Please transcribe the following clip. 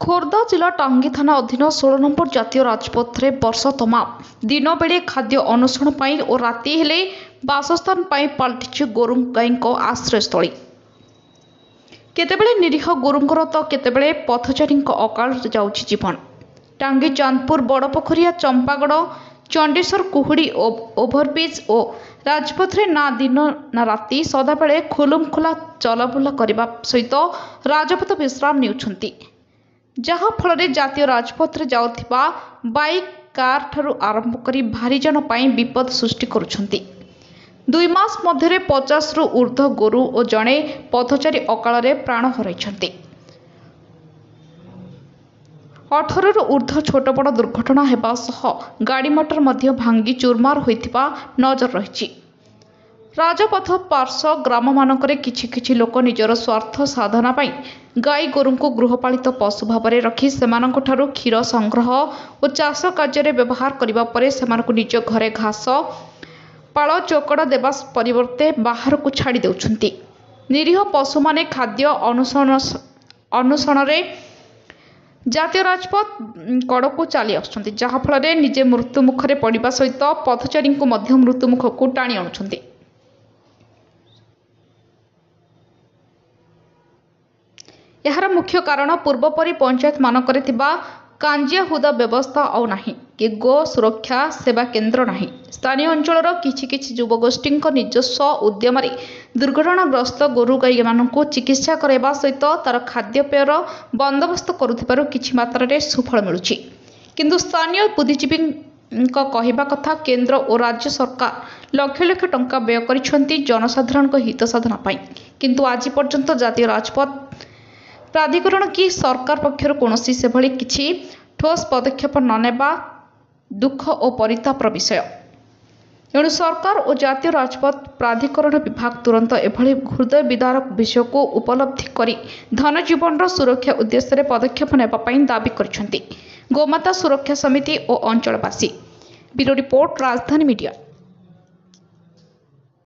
ଖୋର୍ଦ୍ଧା ଜିଲ୍ଲା ଟାଙ୍ଗୀ ଥାନା ଅଧୀନ 16 ନମ୍ବର ଜାତୀୟ ରାଜପଥରେ ବର୍ଷ ତମାମ ଦିନ ବେଳେ ଖାଦ୍ୟ ଅନ୍ୱେଷଣ ପାଇଁ ଓ ରାତି ହେଲେ ବାସସ୍ଥାନ ପାଇଁ ପାଲଟିଛି ଗୋରୁ ଗାଈଙ୍କ ଆଶ୍ରୟସ୍ଥଳୀ। କେତେବେଳେ ନିରୀହ ଗୋରୁଙ୍କର ତ କେତେବେଳେ ପଥଚାରୀଙ୍କ ଅକାଳରେ ଯାଉଛି ଜୀବନ। ଟାଙ୍ଗୀ ଚାନ୍ଦପୁର ବଡ଼ପୋଖରିଆ ଚମ୍ପାଗଡ଼ ଚଣ୍ଡେଶ୍ୱର କୁହୁଡ଼ି ଓଭରବ୍ରିଜ୍ ଓ ରାଜପଥରେ ନା ଦିନ ନା ରାତି ସଦାବେଳେ ଖୁଲମଖୁଲା ଚଲାବୁଲା କରିବା ସହିତ ରାଜପଥ ବିଶ୍ରାମ ନେଉଛନ୍ତି, ଯାହା ଫଳରେ ଜାତୀୟ ରାଜପଥରେ ଯାଉଥିବା ବାଇକ୍ କାର୍ ଠାରୁ ଆରମ୍ଭ କରି ଭାରୀଯାନ ପାଇଁ ବିପଦ ସୃଷ୍ଟି କରୁଛନ୍ତି। 2 ମାସ ମଧ୍ୟରେ 50ରୁ ଉର୍ଦ୍ଧ୍ୱ ଗୋରୁ ଓ ଜଣେ ପଥଚାରୀ ଅକାଳରେ ପ୍ରାଣ ହରାଇଛନ୍ତି। 18ରୁ ଉର୍ଦ୍ଧ୍ୱ ଛୋଟ ବଡ଼ ଦୁର୍ଘଟଣା ହେବା ସହ ଗାଡ଼ି ମଟର ମଧ୍ୟ ଭାଙ୍ଗି ଚୁରମାର ହୋଇଥିବା ନଜର ରହିଛି। ରାଜପଥ ପାର୍ଶ୍ୱ ଗ୍ରାମମାନଙ୍କରେ କିଛି କିଛି ଲୋକ ନିଜର ସ୍ୱାର୍ଥ ସାଧନା ପାଇଁ ଗାଈ ଗୋରୁଙ୍କୁ ଗୃହପାଳିତ ପଶୁ ଭାବରେ ରଖି ସେମାନଙ୍କଠାରୁ କ୍ଷୀର ସଂଗ୍ରହ ଓ ଚାଷ କାର୍ଯ୍ୟରେ ବ୍ୟବହାର କରିବା ପରେ ସେମାନଙ୍କୁ ନିଜ ଘରେ ଘାସ ପାଳ ଚୋକଡ଼ ଦେବା ପରିବର୍ତ୍ତେ ବାହାରକୁ ଛାଡ଼ି ଦେଉଛନ୍ତି। ନିରୀହ ପଶୁମାନେ ଖାଦ୍ୟ ଅନ୍ୱେଷଣରେ ଜାତୀୟ ରାଜପଥ କଡ଼କୁ ଚାଲି ଆସୁଛନ୍ତି, ଯାହାଫଳରେ ନିଜେ ମୃତ୍ୟୁ ମୁଖରେ ପଡ଼ିବା ସହିତ ପଥଚାରୀଙ୍କୁ ମଧ୍ୟ ମୃତ୍ୟୁ ମୁଖକୁ ଟାଣି ଆଣୁଛନ୍ତି। ଏହାର ମୁଖ୍ୟ କାରଣ ପୂର୍ବପରି ପଞ୍ଚାୟତମାନଙ୍କରେ ଥିବା କାଞ୍ଜିଆ ହୁଦା ବ୍ୟବସ୍ଥା ଆଉ ନାହିଁ କି ଗୋ ସୁରକ୍ଷା ସେବା କେନ୍ଦ୍ର ନାହିଁ। ସ୍ଥାନୀୟ ଅଞ୍ଚଳର କିଛି କିଛି ଯୁବଗୋଷ୍ଠୀଙ୍କ ନିଜସ୍ୱ ଉଦ୍ୟମରେ ଦୁର୍ଘଟଣାଗ୍ରସ୍ତ ଗୋରୁ ଗାଈମାନଙ୍କୁ ଚିକିତ୍ସା କରାଇବା ସହିତ ତା'ର ଖାଦ୍ୟପେୟର ବନ୍ଦୋବସ୍ତ କରୁଥିବାରୁ କିଛି ମାତ୍ରାରେ ସୁଫଳ ମିଳୁଛି। କିନ୍ତୁ ସ୍ଥାନୀୟ ବୁଦ୍ଧିଜୀବୀଙ୍କ କହିବା କଥା, କେନ୍ଦ୍ର ଓ ରାଜ୍ୟ ସରକାର ଲକ୍ଷ ଲକ୍ଷ ଟଙ୍କା ବ୍ୟୟ କରିଛନ୍ତି ଜନସାଧାରଣଙ୍କ ହିତ ସାଧନ ପାଇଁ, କିନ୍ତୁ ଆଜି ପର୍ଯ୍ୟନ୍ତ ଜାତୀୟ ରାଜପଥ ପ୍ରାଧିକରଣ କି ସରକାର ପକ୍ଷରୁ କୌଣସି ସେଭଳି କିଛି ଠୋସ୍ ପଦକ୍ଷେପ ନ ନେବା ଦୁଃଖ ଓ ପରିତାପର ବିଷୟ। ଏଣୁ ସରକାର ଓ ଜାତୀୟ ରାଜପଥ ପ୍ରାଧିକରଣ ବିଭାଗ ତୁରନ୍ତ ଏଭଳି ହୃଦୟ ବିଦାରକ ବିଷୟକୁ ଉପଲବ୍ଧି କରି ଧନଜୀବନର ସୁରକ୍ଷା ଉଦ୍ଦେଶ୍ୟରେ ପଦକ୍ଷେପ ନେବା ପାଇଁ ଦାବି କରିଛନ୍ତି ଗୋମାତା ସୁରକ୍ଷା ସମିତି ଓ ଅଞ୍ଚଳବାସୀ। ବ୍ୟୁରୋ ରିପୋର୍ଟ, ରାଜଧାନୀ ମିଡ଼ିଆ।